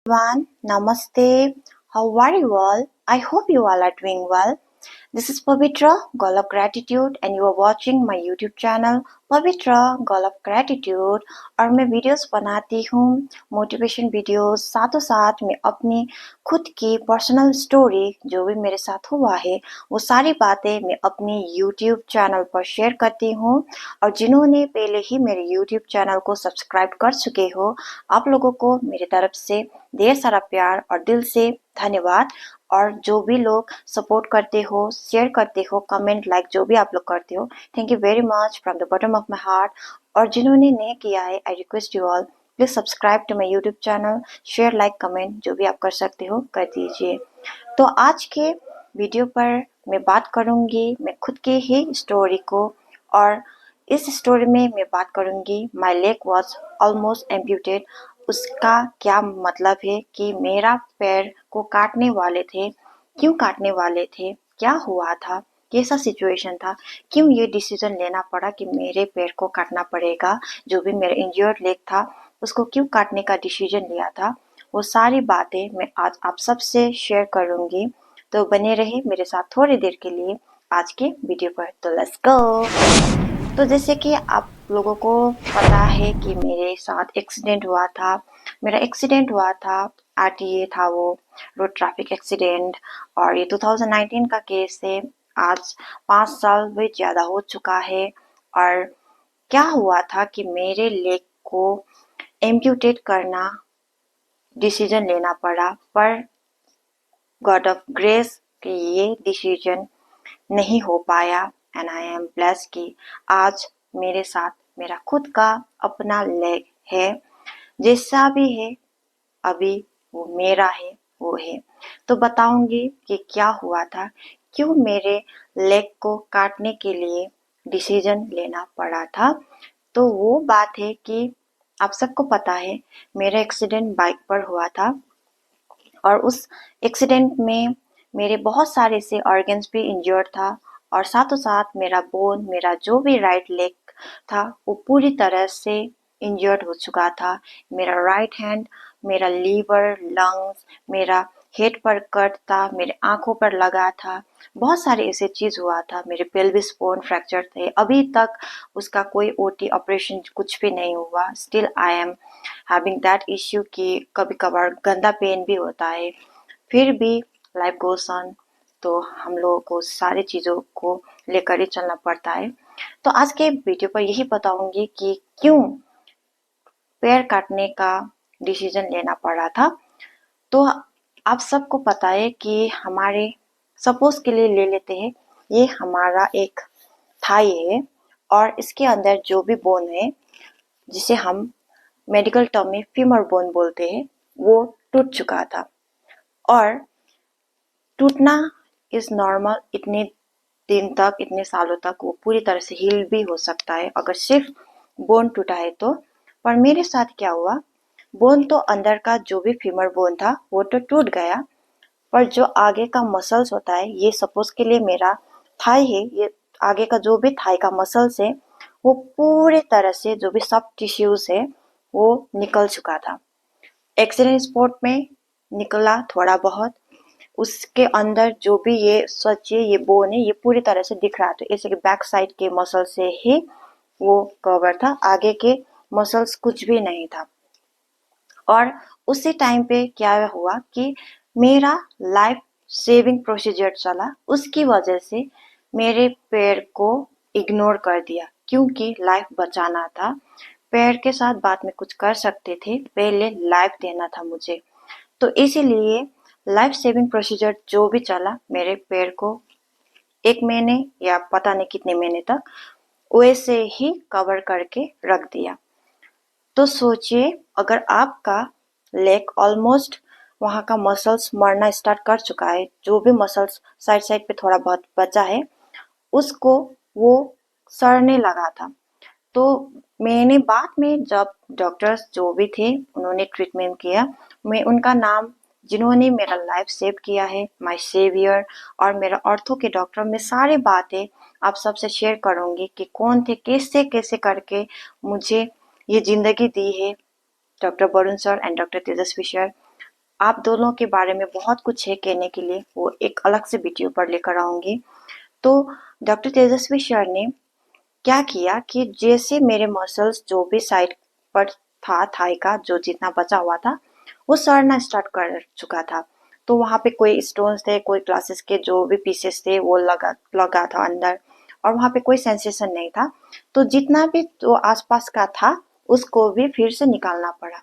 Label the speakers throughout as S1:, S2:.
S1: Everyone, Namaste. How are you all? I hope you all are doing well. This is Pavitra, Goal of Gratitude, and you are watching my YouTube channel पवित्र goal of gratitude. और मैं videos बनाती हूँ motivation videos, साथों साथ मैं अपनी खुद की पर्सनल स्टोरी जो भी मेरे साथ हुआ है वो सारी बातें मैं अपनी YouTube चैनल पर शेयर करती हूँ। और जिन्होंने पहले ही मेरे YouTube चैनल को सब्सक्राइब कर चुके हो, आप लोगों को मेरी तरफ से ढेर सारा प्यार और दिल से धन्यवाद। और जो भी लोग सपोर्ट करते हो, शेयर करते हो, कमेंट लाइक जो भी आप लोग करते हो, thank you very much from the bottom of my heart. और जिन्होंने नहीं किया है, I request you all please subscribe to my YouTube channel, share like comment जो भी आप कर सकते हो कर दीजिए। तो आज के वीडियो पर मैं बात करूंगी मैं खुद के ही स्टोरी को। और इस स्टोरी में मैं बात करूंगी my leg was almost amputated. उसका क्या मतलब है कि मेरा पैर को काटने वाले थे, क्यों काटने वाले थे, क्या हुआ था, कैसा सिचुएशन था, क्यों ये डिसीजन लेना पड़ा कि मेरे पैर को काटना पड़ेगा, जो भी मेरा इंजर्ड लेग था उसको क्यों काटने का डिसीजन लिया था, वो सारी बातें मैं आज आप सबसे शेयर करूंगी। तो बने रहे मेरे साथ थोड़ी देर के लिए आज के वीडियो पर। तो लेट्स गो। तो जैसे कि आप लोगों को पता है कि मेरे साथ एक्सीडेंट हुआ था। मेरा एक्सीडेंट हुआ था, आरटीए था वो, रोड ट्रैफिक एक्सीडेंट। और ये 2019 का केस है। आज 5 साल भी ज़्यादा हो चुका है। और क्या हुआ था कि मेरे लेग को एम्प्यूटेट करना डिसीजन लेना पड़ा, पर गॉड ऑफ ग्रेस कि ये डिसीजन नहीं हो पाया। एंड आई एम ब्लेस्ड कि आज मेरे साथ मेरा खुद का अपना लेग है। जैसा भी है अभी वो मेरा है, वो है। तो बताऊंगी कि क्या हुआ था, क्यों मेरे लेग को काटने के लिए डिसीजन लेना पड़ा था। तो वो बात है कि आप सबको पता है मेरा एक्सीडेंट बाइक पर हुआ था। और उस एक्सीडेंट में मेरे बहुत सारे से ऑर्गन्स भी इंजर्ड था। और साथों साथ मेरा बोन, मेरा जो भी राइट लेग था वो पूरी तरह से इंजर्ड हो चुका था। मेरा राइट हैंड, मेरा लीवर, लंग्स, मेरा हेड पर कट था, मेरे आंखों पर लगा था, बहुत सारे ऐसे चीज हुआ था। मेरे पेल्विस बोन फ्रैक्चर थे, अभी तक उसका कोई ओटी ऑपरेशन कुछ भी नहीं हुआ। Still I am having that issue कि कभी कभार गंदा पेन भी होता है। फिर भी लाइफ गोस ऑन, तो हम लोगों को सारी चीज़ों को लेकर ही चलना पड़ता है। तो आज के वीडियो पर यही बताऊंगी कि क्यों पैर काटने का डिसीजन लेना पड़ा था। तो आप सबको पता है कि हमारे, सपोज के लिए ले लेते हैं, ये हमारा एक थाई है और इसके अंदर जो भी बोन है जिसे हम मेडिकल टर्म में फीमर बोन बोलते हैं, वो टूट चुका था। और टूटना इज नॉर्मल, इतने दिन तक, इतने सालों तक वो पूरी तरह से हील भी हो सकता है अगर सिर्फ बोन टूटा है तो। पर मेरे साथ क्या हुआ, बोन तो अंदर का जो भी फीमर बोन था वो तो टूट गया, पर जो आगे का मसल्स होता है, ये सपोज के लिए मेरा थाई है, ये आगे का जो भी थाई का मसल्स है वो पूरे तरह से जो भी सब टिश्यूज है वो निकल चुका था। एक्सीडेंट स्पॉट में निकला थोड़ा बहुत, उसके अंदर जो भी ये सोचिए ये बोन है ये पूरी तरह से दिख रहा था, जैसे कि बैक साइड के मसल से ही वो कवर था, आगे के मसल्स कुछ भी नहीं था। और उसी टाइम पे क्या हुआ कि मेरा लाइफ सेविंग प्रोसीजर चला, उसकी वजह से मेरे पैर को इग्नोर कर दिया क्योंकि लाइफ बचाना था। पैर के साथ बाद में कुछ कर सकते थे, पहले लाइफ देना था मुझे। तो इसीलिए लाइफ सेविंग प्रोसीजर जो भी चला, मेरे पैर को 1 महीने या पता नहीं कितने महीने तक वैसे ही कवर करके रख दिया। तो सोचिए अगर आपका लेग ऑलमोस्ट वहाँ का मसल्स मरना स्टार्ट कर चुका है, जो भी मसल्स साइड साइड पे थोड़ा बहुत बचा है उसको वो सड़ने लगा था। तो मैंने बाद में जब डॉक्टर्स जो भी थे उन्होंने ट्रीटमेंट किया, मैं उनका नाम, जिन्होंने मेरा लाइफ सेव किया है, माय सेवियर और मेरा ऑर्थो के डॉक्टर, में सारी बातें आप सबसे शेयर करूंगी कि कौन थे, कैसे कैसे करके मुझे ये जिंदगी दी है, doctor Varun sir and doctor Tejashwi sir. आप दोनों के बारे में बहुत कुछ है कहने के लिए, वो एक अलग से वीडियो पर लेकर आऊंगी। तो डॉक्टर तेजस्वी सर ने क्या किया कि जैसे मेरे मसल्स जो भी साइड पर था, थाई का जो जितना बचा हुआ था वो सड़ना स्टार्ट कर चुका था। तो वहां पे कोई स्टोन्स थे, कोई ग्लासेस के जो भी पीसेस थे वो लगा लगा था अंदर, और वहां पे कोई सेंसेशन नहीं था। तो जितना भी तो आसपास का था उसको भी फिर से निकालना पड़ा।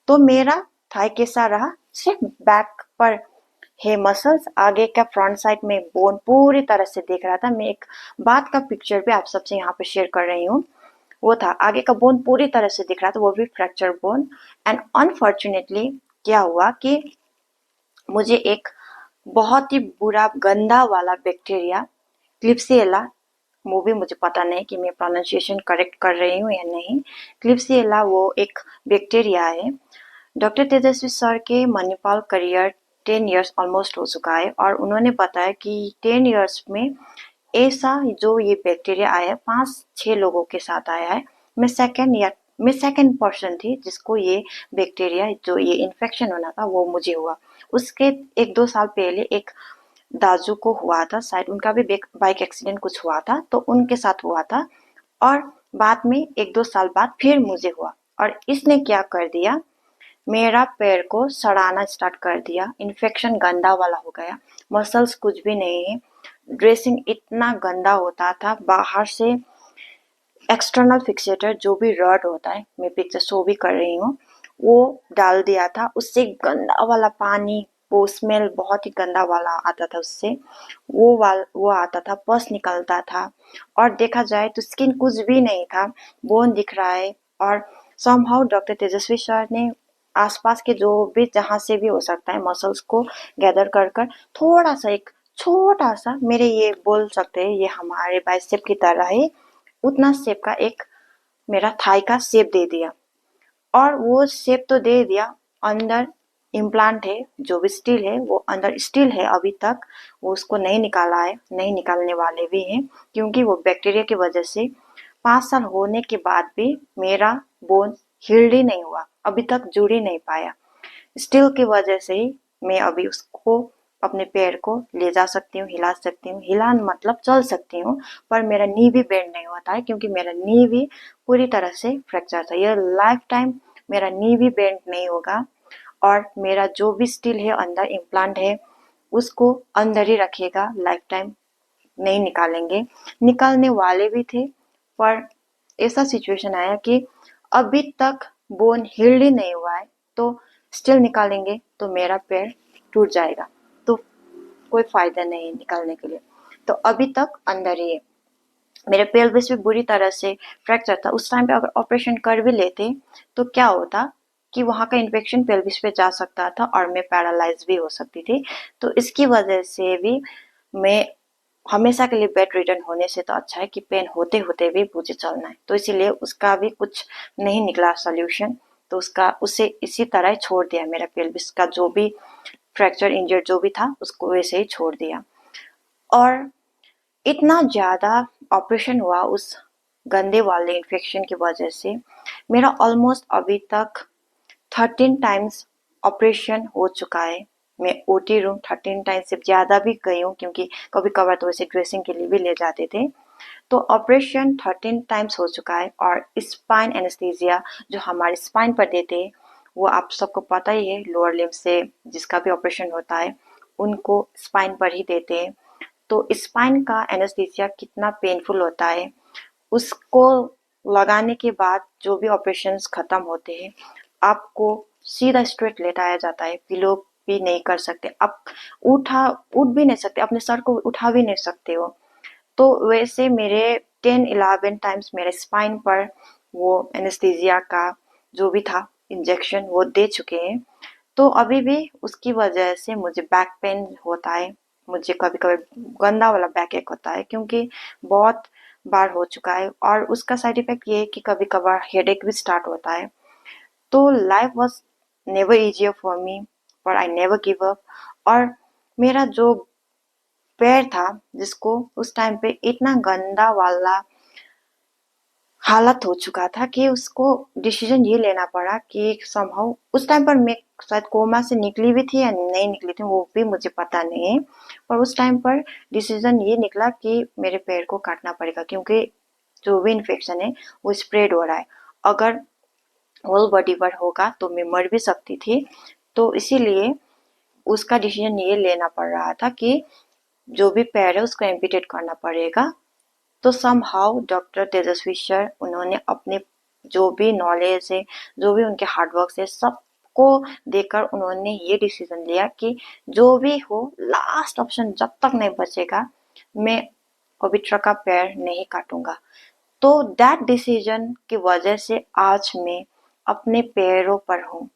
S1: तो मेरा थाई कैसा रहा, सिर्फ बैक पर है मसल्स, आगे का फ्रंट साइड में बोन पूरी तरह से दिख रहा था। मैं एक बात का पिक्चर भी आप सबसे यहाँ पे शेयर कर रही हूँ। वो था आगे का बोन पूरी तरह से दिख रहा था, वो भी फ्रैक्चर बोन। एंड अनफॉर्चुनेटली क्या हुआ कि मुझे एक बहुत ही बुरा गंदा वाला बैक्टीरिया, क्लिप्सिएला, वो भी मुझे पता नहीं कि मैं प्रोनाउंसिएशन करेक्ट कर रही हूँ या नहीं। क्लिप्सिएला वो एक बैक्टीरिया है। डॉक्टर तेजस्वी सर के मणिपाल करियर 10 इयर्स ऑलमोस्ट हो चुका है, और उन्होंने बताया कि 10 इयर्स में ऐसा जो ये बैक्टीरिया आया है 5-6 लोगों के साथ आया है। मैं सेकंड पर्सन थी जिसको ये बैक्टीरिया, जो ये इन्फेक्शन होना था वो मुझे हुआ। उसके 1-2 साल पहले एक दाजू को हुआ था, शायद उनका भी बाइक एक्सीडेंट कुछ हुआ था, तो उनके साथ हुआ था। और बाद में 1-2 साल बाद फिर मुझे हुआ, और इसने क्या कर दिया, मेरा पैर को सड़ाना स्टार्ट कर दिया। इन्फेक्शन गंदा वाला हो गया, मसल्स कुछ भी नहीं है। ड्रेसिंग इतना गंदा होता था, बाहर से एक्सटर्नल फिक्सेटर जो भी रड होता है, मैं पिक्चर शो भी कर रही हूँ, वो डाल दिया था। उससे गंदा वाला पानी, वो स्मेल बहुत ही गंदा वाला आता था उससे। वो आता था, पस निकलता था। और देखा जाए तो स्किन कुछ भी नहीं था, बोन दिख रहा है। और समहाउ डॉक्टर तेजस्वी सर ने आसपास के जो भी, जहां से भी हो सकता है, मसल्स को गैदर कर कर थोड़ा सा, एक छोटा सा, मेरे ये बोल सकते हैं ये हमारे बाइसेप की तरह है, उतना शेप का एक मेरा थाई का शेप दे दिया। और वो शेप तो दे दिया, अंदर इम्प्लांट है जो भी स्टिल है, वो अंदर स्टिल है अभी तक। वो उसको नहीं निकाला है, नहीं निकालने वाले भी हैं, क्योंकि वो बैक्टीरिया की वजह से 5 साल होने के बाद भी मेरा बोन हील्ड ही नहीं हुआ, अभी तक जुड़ ही नहीं पाया। स्टील की वजह से ही मैं अभी उसको, अपने पैर को ले जा सकती हूँ, हिला सकती हूँ, हिला मतलब चल सकती हूँ। पर मेरा नी भी बेंड नहीं होता है, क्योंकि मेरा नी भी पूरी तरह से फ्रैक्चर था। यह लाइफ टाइम मेरा नी भी बेंड नहीं होगा, और मेरा जो भी स्टील है अंदर इम्प्लांट है उसको अंदर ही रखेगा, लाइफ टाइम नहीं निकालेंगे। निकालने वाले भी थे, पर ऐसा सिचुएशन आया कि अभी तक बोन हील्ड ही नहीं हुआ है, तो स्टिल निकालेंगे तो मेरा पैर टूट जाएगा, तो कोई फायदा नहीं निकालने के लिए। तो अभी तक अंदर ही है। मेरे पेल्विस भी बुरी तरह से फ्रैक्चर था। उस टाइम पे अगर ऑपरेशन कर भी लेते तो क्या होता कि वहां का इन्फेक्शन पेल्विस पे जा सकता था और मैं पैरालाइज भी हो सकती थी। तो इसकी वजह से भी मैं हमेशा के लिए बेड रिडन होने से तो अच्छा है कि पेन होते होते भी मुझे चलना है। तो इसीलिए उसका भी कुछ नहीं निकला सोल्यूशन, तो उसका उसे इसी तरह ही छोड़ दिया। मेरा पेल्विस का जो भी फ्रैक्चर इंजर्ड जो भी था उसको वैसे ही छोड़ दिया। और इतना ज्यादा ऑपरेशन हुआ उस गंदे वाले इन्फेक्शन की वजह से, मेरा ऑलमोस्ट अभी तक 13 टाइम्स ऑपरेशन हो चुका है। मैं ओटी रूम 13 टाइम्स से ज्यादा भी गई हूँ, क्योंकि कभी कभार तो वैसे ड्रेसिंग के लिए भी ले जाते थे। तो ऑपरेशन 13 टाइम्स हो चुका है। और स्पाइन एनेस्थीसिया जो हमारे स्पाइन पर देते हैं, वो आप सबको पता ही है, लोअर लिम्ब से जिसका भी ऑपरेशन होता है उनको स्पाइन पर ही देते हैं। तो स्पाइन का एनेस्थीसिया कितना पेनफुल होता है, उसको लगाने के बाद जो भी ऑपरेशंस खत्म होते हैं, आपको सीधा स्ट्रेट लेटाया जाता है, पिलो भी नहीं कर सकते आप, उठ भी नहीं सकते, अपने सर को उठा भी नहीं सकते हो। तो वैसे मेरे 10-11 टाइम्स मेरे स्पाइन पर वो एनेस्थीसिया का जो भी था इंजेक्शन वो दे चुके हैं। तो अभी भी उसकी वजह से मुझे बैक पेन होता है, मुझे कभी कभी गंदा वाला बैक एक होता है, क्योंकि बहुत बार हो चुका है। और उसका साइड इफेक्ट ये है कि कभी कभार हेडेक भी स्टार्ट होता है। तो life was never easier for me, पर आई नेवर गिव अप। और मेरा जो पैर था, जिसको उस टाइम पे इतना गंदा वाला हालत हो चुका था कि उसको डिसीजन ये लेना पड़ा कि समहाउ उस टाइम पर मैं शायद कोमा से निकली भी थी या नहीं निकली थी वो भी मुझे पता नहीं है, पर उस टाइम पर डिसीजन ये निकला कि मेरे पैर को काटना पड़ेगा क्योंकि जो भी इन्फेक्शन है वो स्प्रेड हो रहा है। अगर होल बॉडी पर होगा तो मैं मर भी सकती थी। तो इसीलिए उसका डिसीजन ये लेना पड़ रहा था कि जो भी पैर है उसको एम्पुटेट करना पड़ेगा। तो समहाउ डॉक्टर तेजस्वी सर उन्होंने अपने जो भी नॉलेज है, जो भी उनके हार्डवर्क है, सबको देकर उन्होंने ये डिसीजन लिया कि जो भी हो लास्ट ऑप्शन जब तक नहीं बचेगा मैं पवित्र का पैर नहीं काटूंगा। तो दैट डिसीजन की वजह से आज मैं अपने पैरों पर हूँ।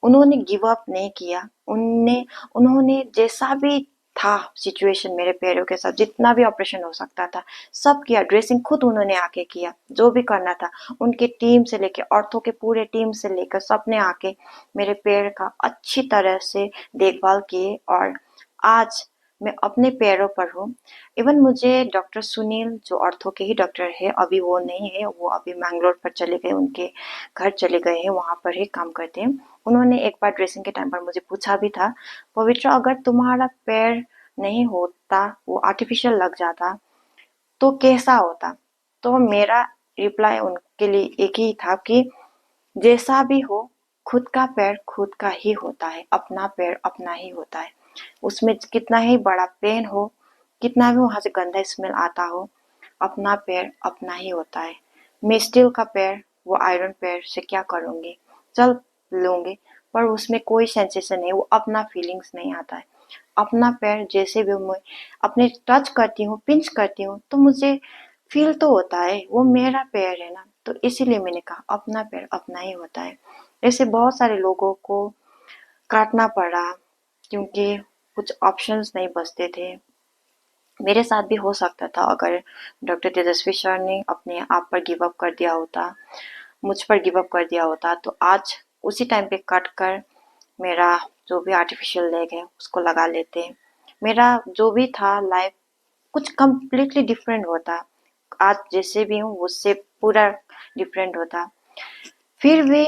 S1: उन्होंने गिव अप नहीं किया। उन्होंने जैसा भी था सिचुएशन मेरे पैरों के साथ जितना भी ऑपरेशन हो सकता था सब किया। ड्रेसिंग खुद उन्होंने आके किया, जो भी करना था उनके टीम से लेके ऑर्थो के पूरे टीम से लेकर सबने आके मेरे पैर का अच्छी तरह से देखभाल किए और आज मैं अपने पैरों पर हूँ। इवन मुझे डॉक्टर सुनील जो ऑर्थो के ही डॉक्टर है, अभी वो नहीं है, वो अभी मैंगलोर पर चले गए, उनके घर चले गए हैं, वहां पर ही काम करते हैं। उन्होंने एक बार ड्रेसिंग के टाइम पर मुझे पूछा भी था, पवित्र अगर तुम्हारा पैर नहीं होता, वो आर्टिफिशियल लग जाता तो कैसा होता? तो मेरा रिप्लाई उनके लिए एक ही था कि जैसा भी हो खुद का पैर खुद का ही होता है, अपना पैर अपना ही होता है। उसमें कितना ही बड़ा पेन हो, कितना भी वहां से गंदा स्मेल आता हो, अपना पैर अपना ही होता है। मैं स्टील का पैर वो आयरन पैर से क्या करूंगी, चल लूंगी, पर उसमें कोई सेंसेशन नहीं, वो अपना फीलिंग्स नहीं आता है। अपना पैर जैसे भी मैं अपने टच करती हूँ, पिंच करती हूँ तो मुझे फील तो होता है वो मेरा पैर है ना। तो इसीलिए मैंने कहा अपना पैर अपना ही होता है। ऐसे बहुत सारे लोगों को काटना पड़ा क्योंकि कुछ ऑप्शंस नहीं बचते थे। मेरे साथ भी हो सकता था अगर डॉक्टर तेजस्वी सर ने अपने आप पर गिव अप कर दिया होता, मुझ पर गिव अप कर दिया होता तो आज उसी टाइम पे कट कर मेरा जो भी आर्टिफिशियल लेग है उसको लगा लेते। मेरा जो भी था लाइफ कुछ कम्प्लीटली डिफरेंट होता। आज जैसे भी हूँ उससे पूरा डिफरेंट होता। फिर भी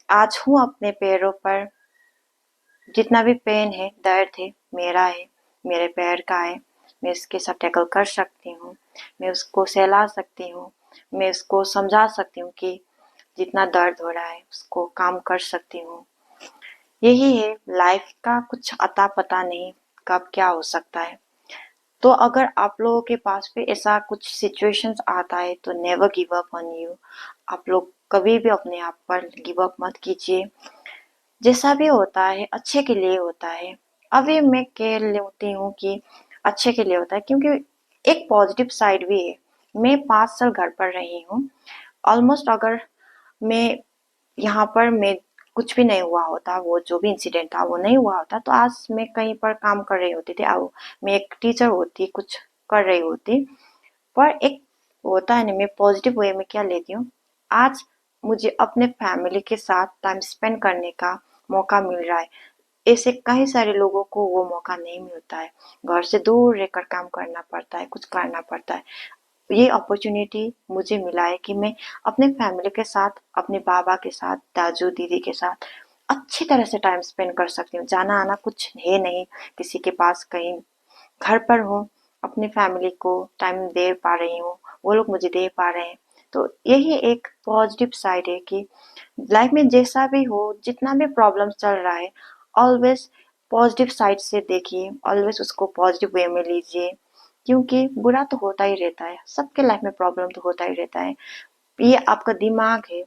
S1: आज हूँ अपने पैरों पर। जितना भी पेन है, दर्द है, मेरा है, मेरे पैर का है। मैं इसके साथ टैकल कर सकती हूँ, मैं उसको सहला सकती हूँ, मैं उसको समझा सकती हूँ कि जितना दर्द हो रहा है उसको काम कर सकती हूँ। यही है लाइफ का, कुछ अता पता नहीं कब क्या हो सकता है। तो अगर आप लोगों के पास भी ऐसा कुछ सिचुएशंस आता है तो never give up on you. आप लोग कभी भी अपने आप पर गिव अप मत कीजिए। जैसा भी होता है अच्छे के लिए होता है। अभी मैं कह लेती हूँ कि अच्छे के लिए होता है क्योंकि एक पॉजिटिव साइड भी है। मैं 5 साल घर पर रही हूँ। ऑलमोस्ट अगर मैं यहाँ पर मैं कुछ भी नहीं हुआ होता, वो जो भी इंसिडेंट था वो नहीं हुआ होता तो आज मैं कहीं पर काम कर रही होती थी। आओ मैं एक टीचर होती, कुछ कर रही होती। पर एक होता है ना, मैं पॉजिटिव वे में क्या लेती हूँ, आज मुझे अपने फैमिली के साथ टाइम स्पेंड करने का मौका मिल रहा है। ऐसे कई सारे लोगों को वो मौका नहीं मिलता है। घर से दूर रहकर काम करना पड़ता है, कुछ करना पड़ता है। ये अपॉर्चुनिटी मुझे मिला है कि मैं अपने फैमिली के साथ, अपने बाबा के साथ, दाजू दीदी के साथ अच्छी तरह से टाइम स्पेंड कर सकती हूँ। जाना आना कुछ है नहीं किसी के पास, कहीं घर पर हूँ, अपनी फैमिली को टाइम दे पा रही हूँ, वो लोग मुझे दे पा रहे हैं। तो यही एक पॉजिटिव साइड है कि लाइफ में जैसा भी हो, जितना भी प्रॉब्लम चल रहा है, ऑलवेज पॉजिटिव साइड से देखिए, ऑलवेज उसको पॉजिटिव वे में लीजिए। क्योंकि बुरा तो होता ही रहता है, सबके लाइफ में प्रॉब्लम तो होता ही रहता है। ये आपका दिमाग है,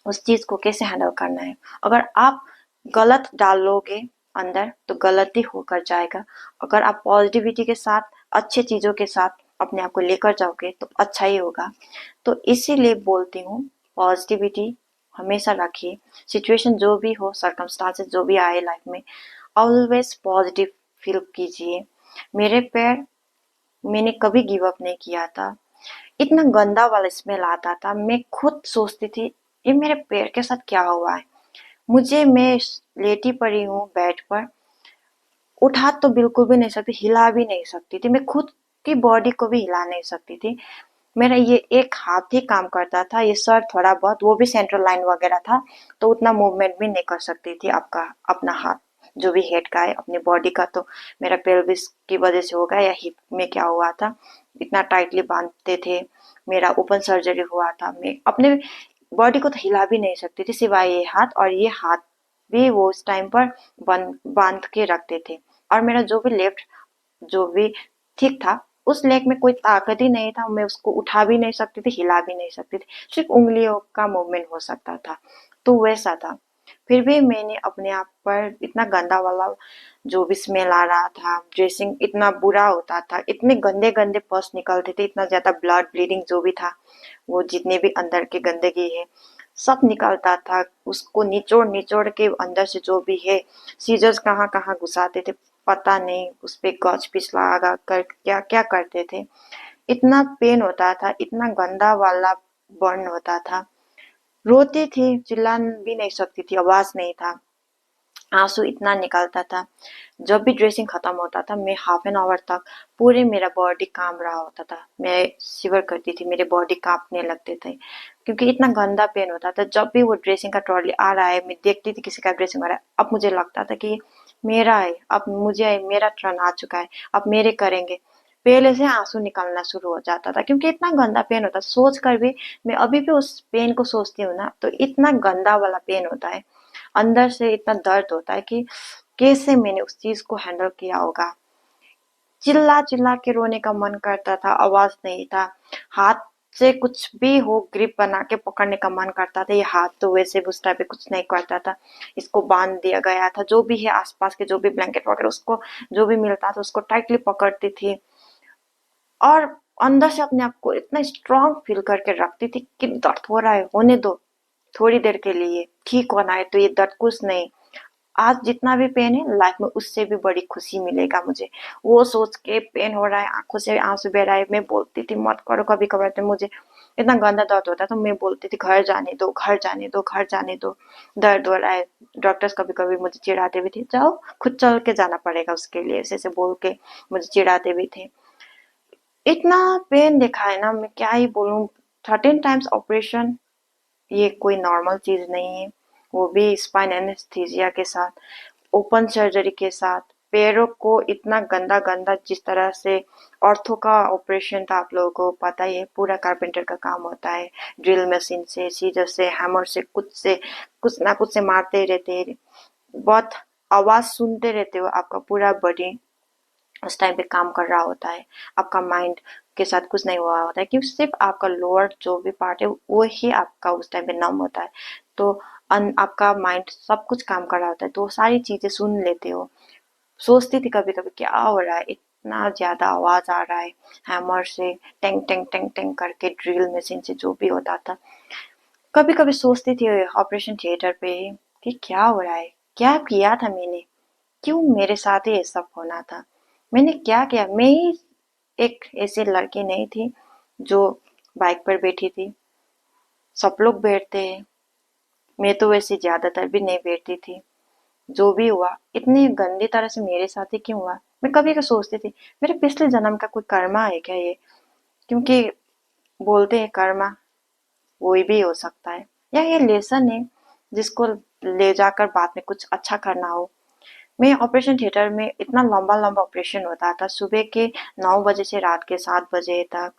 S1: उस चीज को कैसे हैंडल करना है। अगर आप गलत डालोगे अंदर तो गलत ही होकर जाएगा। अगर आप पॉजिटिविटी के साथ, अच्छे चीजों के साथ अपने आप को लेकर जाओगे तो अच्छा ही होगा। तो इसीलिए बोलती हूँ पॉजिटिविटी हमेशा रखिए। सिचुएशन जो भी हो, सर्कमस्टांसेस जो भी आए लाइफ में, ऑलवेज पॉजिटिव फील कीजिए। मेरे पैर, मैंने कभी गिव अप नहीं किया था। इतना गंदा वाला स्मेल आता था, मैं खुद सोचती थी ये मेरे पैर के साथ क्या हुआ है। मैं लेटी पड़ी हूँ बेड पर, उठा तो बिल्कुल भी नहीं सकती, हिला भी नहीं सकती थी, मैं खुद की बॉडी को भी हिला नहीं सकती थी। मेरा ये एक हाथ ही काम करता था, ये सर थोड़ा बहुत, वो भी सेंट्रल लाइन वगैरह था, तो उतना मूवमेंट भी नहीं कर सकती थी आपका अपना हाथ जो भी हेड का है अपनी बॉडी का। तो मेरा पेल्विस की वजह से होगा या हिप में क्या हुआ था, इतना टाइटली बांधते थे। मेरा ओपन सर्जरी हुआ था, मैं अपने बॉडी को तो हिला भी नहीं सकती थी सिवाय ये हाथ, और ये हाथ भी वो उस टाइम पर बंद बांध के रखते थे। और मेरा जो भी लेफ्ट जो भी ठीक था, उस लेग में कोई ताकत ही नहीं था, मैं उसको उठा भी नहीं सकती थी, हिला भी नहीं सकती थी, सिर्फ उंगलियों का मूवमेंट हो सकता था। तो वैसा था। फिर भी मैंने अपने आप पर इतना गंदा वाला जो भी स्मेल आ रहा था, ड्रेसिंग इतना बुरा होता था, इतने गंदे गंदे पस निकलते थे, इतना ज्यादा ब्लड ब्लीडिंग जो भी था, वो जितने भी अंदर की गंदगी है सब निकलता था। उसको निचोड़ निचोड़ के अंदर से जो भी है, सीजर्स कहाँ कहाँ घुसाते थे पता नहीं, उस पे गॉच पिस लगा कर क्या क्या करते थे। इतना पेन होता था, इतना गंदा वाला बर्न होता था। रोती थी, चिल्ला भी नहीं सकती थी, आवाज नहीं था, आंसू इतना निकलता था। जब भी ड्रेसिंग खत्म होता था, मैं हाफ एन आवर तक पूरे मेरा बॉडी कांप रहा होता था, मैं शिवर करती थी, मेरे बॉडी कांपने लगते थे क्योंकि इतना गंदा पेन होता था। जब भी वो ड्रेसिंग का ट्रॉली आ रहा है, मैं देखती थी किसी का ड्रेसिंग आ रहा है, अब मुझे लगता था कि मेरा है, अब मुझे मेरा टर्न आ चुका है, अब मेरे करेंगे। पहले से आंसू निकलना शुरू हो जाता था क्योंकि इतना गंदा पेन होता, सोच कर भी मैं अभी भी उस पेन को सोचती हूँ ना, तो इतना गंदा वाला पेन होता है, अंदर से इतना दर्द होता है कि कैसे मैंने उस चीज को हैंडल किया होगा। चिल्ला चिल्ला के रोने का मन करता था, आवाज नहीं था, हाथ से कुछ भी हो ग्रिप बना के पकड़ने का मन करता था। ये हाथ तो वैसे भी उस टाइप पे कुछ नहीं करता था, इसको बांध दिया गया था, जो भी है आसपास के जो भी ब्लैंकेट वगैरह उसको जो भी मिलता था उसको टाइटली पकड़ती थी, और अंदर से अपने आप को इतना स्ट्रांग फील करके रखती थी कि दर्द हो रहा है, होने दो, थोड़ी देर के लिए ठीक होना है, तो ये दर्द कुछ नहीं। आज जितना भी पेन है लाइफ में उससे भी बड़ी खुशी मिलेगा मुझे, वो सोच के पेन हो रहा है, आंखों से आंसू बह रहा है, मैं बोलती थी मत करो। कभी कभार तो मुझे इतना गंदा दर्द होता तो मैं बोलती थी घर जाने दो, घर जाने दो, घर जाने दो, दर्द हो रहा है। डॉक्टर्स कभी कभी मुझे चिढ़ाते भी थे, जाओ खुद चल के जाना पड़ेगा उसके लिए, ऐसे ऐसे बोल के मुझे चिढ़ाते भी थे। इतना पेन देखा है ना, मैं क्या ही बोलूं। 13 टाइम्स ऑपरेशन, ये कोई नॉर्मल चीज नहीं है, वो भी स्पाइन एनेस्थीसिया के साथ, ओपन सर्जरी के साथ। पैरों को इतना गंदा गंदा, जिस तरह से ऑर्थो का ऑपरेशन था, आप लोगों को पता ही है, पूरा कारपेंटर का काम होता है, ड्रिल मशीन से, सीजर से, हैमर से, कुछ ना कुछ से मारते ही रहते हैं, बहुत आवाज सुनते रहते हो, आपका पूरा बॉडी उस टाइम पे काम कर रहा होता है, आपका माइंड के साथ कुछ नहीं हुआ होता है, क्योंकि सिर्फ आपका लोअर जो भी पार्ट है वो ही आपका उस टाइम पे नम होता है। तो आपका माइंड सब कुछ काम कर रहा होता है, तो वो सारी चीजें सुन लेते हो। सोचती थी कभी कभी क्या हो रहा है, इतना ज्यादा आवाज आ रहा है हैमर से, टेंग टेंग टेंग टेंग करके, ड्रिल मशीन से जो भी होता था। कभी कभी सोचती थी ऑपरेशन थिएटर पे कि क्या हो रहा है, क्या किया था मैंने, क्यों मेरे साथ ही ये सब होना था, मैंने क्या किया। मैं ही एक ऐसी लड़की नहीं थी जो बाइक पर बैठी थी, सब लोग बैठते हैं, मैं तो वैसे ज्यादातर भी नहीं बैठती थी। जो भी हुआ इतनी गंदी तरह से मेरे साथ ही क्यों हुआ। मैं कभी कभी सोचती थी मेरे पिछले जन्म का कोई कर्मा है क्या ये, क्योंकि बोलते हैं कर्मा कोई भी हो सकता है, या ये लेसन है जिसको ले जाकर बाद में कुछ अच्छा करना हो। मैं ऑपरेशन थिएटर में, इतना लंबा लंबा ऑपरेशन होता था, सुबह के 9 बजे से रात के 7 बजे तक,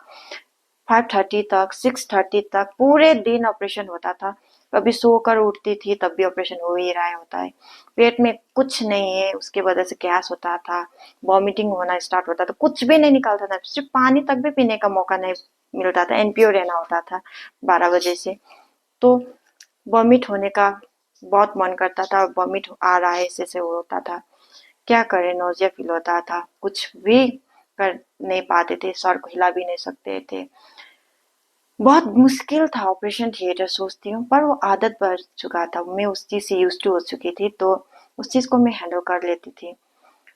S1: 5:30 तक, 6:30 तक, पूरे दिन ऑपरेशन होता था। कभी सोकर उठती थी तब भी ऑपरेशन हो ही रहा होता है, पेट में कुछ नहीं है, उसके वजह से गैस होता था, वॉमिटिंग होना स्टार्ट होता था, कुछ भी नहीं निकलता था, सिर्फ पानी तक भी पीने का मौका नहीं मिलता था, एनपीओ रहना होता था 12 बजे से। तो वॉमिट होने का बहुत मन करता था, वॉमिट आ रहा है ऐसे से होता था, क्या करें, नोजिया फील होता था, कुछ भी कर नहीं पाते थे, सर को हिला भी नहीं सकते थे। बहुत मुश्किल था ऑपरेशन थिएटर, सोचती हूँ, पर वो आदत बढ़ चुका था, मैं उस चीज से यूज टू हो चुकी थी, तो उस चीज को मैं हैंडल कर लेती थी।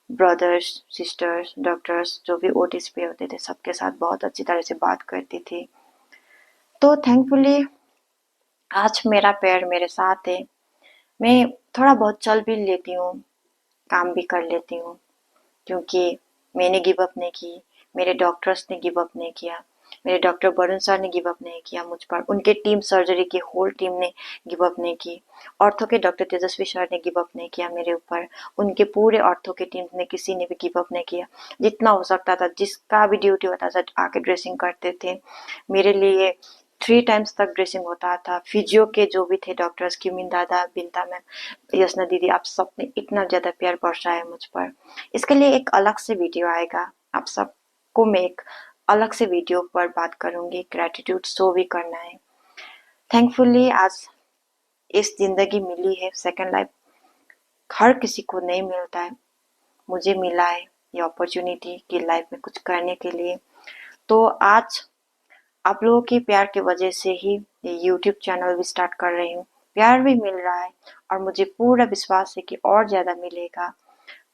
S1: ब्रदर्स, सिस्टर्स, डॉक्टर्स जो भी ओटीज पे होते थे, सबके साथ बहुत अच्छी तरह से बात करती थी। तो थैंकफुली आज मेरा पैर मेरे साथ है, मैं थोड़ा बहुत चल भी लेती हूँ, काम भी कर लेती हूँ, क्योंकि मैंने गिव अप नहीं की, मेरे डॉक्टर्स ने गिव अप नहीं किया। मेरे डॉक्टर वरुण सर ने गिव अप नहीं किया मुझ पर, उनके टीम सर्जरी की होल टीम ने गिव अप नहीं की, ऑर्थो के डॉक्टर तेजस्वी सर ने गिव अप नहीं किया मेरे ऊपर, उनके पूरे ऑर्थो के टीम ने किसी ने भी गिव अप नहीं किया। जितना हो सकता था, जिसका भी ड्यूटी होता था आके ड्रेसिंग करते थे मेरे लिए। 3 टाइम्स तक ड्रेसिंग होता था। फिजियो के जो भी थे डॉक्टर्स, क्यूमिन दादा, बिंता मैम, यशना दीदी, आप सबने इतना ज़्यादा प्यार बरसाया मुझ पर। इसके लिए एक अलग से वीडियो आएगा, आप सबको मैं एक अलग से वीडियो पर बात करूंगी। ग्रेटिट्यूड शो भी करना है। थैंकफुली आज इस जिंदगी मिली है, सेकंड लाइफ हर किसी को नहीं मिलता है, मुझे मिला है ये अपॉर्चुनिटी कि लाइफ में कुछ करने के लिए। तो आज आप लोगों के प्यार की वजह से ही ये यूट्यूब चैनल भी स्टार्ट कर रही हूँ। प्यार भी मिल रहा है और मुझे पूरा विश्वास है कि और ज़्यादा मिलेगा।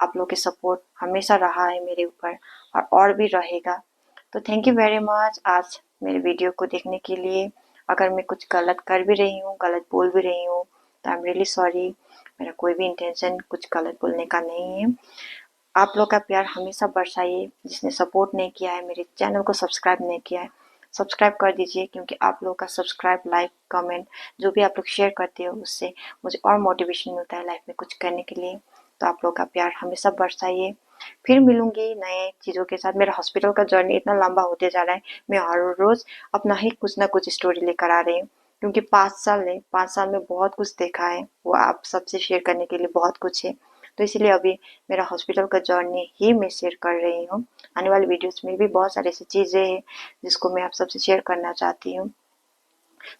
S1: आप लोगों के सपोर्ट हमेशा रहा है मेरे ऊपर और भी रहेगा। तो थैंक यू वेरी मच आज मेरे वीडियो को देखने के लिए। अगर मैं कुछ गलत कर भी रही हूँ, गलत बोल भी रही हूँ, तो आई एम रियली सॉरी। मेरा कोई भी इंटेंशन कुछ गलत बोलने का नहीं है। आप लोग का प्यार हमेशा बरसाइए। जिसने सपोर्ट नहीं किया है, मेरे चैनल को सब्सक्राइब नहीं किया है, सब्सक्राइब कर दीजिए, क्योंकि आप लोगों का सब्सक्राइब, लाइक, कमेंट जो भी आप लोग शेयर करते हो उससे मुझे और मोटिवेशन मिलता है लाइफ में कुछ करने के लिए। तो आप लोग का प्यार हमेशा बरसाइए। फिर मिलूंगी नए चीज़ों के साथ। मेरा हॉस्पिटल का जर्नी इतना लंबा होते जा रहा है, मैं हर रोज़ अपना ही कुछ ना कुछ स्टोरी लेकर आ रही हूँ, क्योंकि 5 साल में बहुत कुछ देखा है, वो आप सबसे शेयर करने के लिए बहुत कुछ है। तो इसलिए अभी मेरा हॉस्पिटल का जर्नी ही मैं शेयर कर रही हूँ। आने वाले वीडियोस में भी बहुत सारी ऐसी चीज़ें हैं जिसको मैं आप सबसे शेयर करना चाहती हूँ।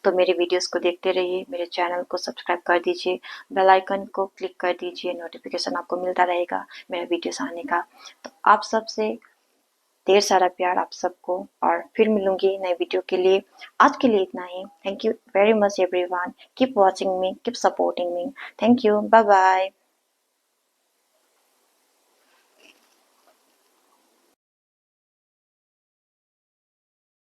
S1: तो मेरे वीडियोस को देखते रहिए, मेरे चैनल को सब्सक्राइब कर दीजिए, बेल आइकन को क्लिक कर दीजिए, नोटिफिकेशन आपको मिलता रहेगा मेरा वीडियोस आने का। तो आप सबसे ढेर सारा प्यार आप सबको, और फिर मिलूंगी नए वीडियो के लिए। आज के लिए इतना ही। Thank you very much everyone. Keep watching me, keep supporting me. Thank you, bye bye.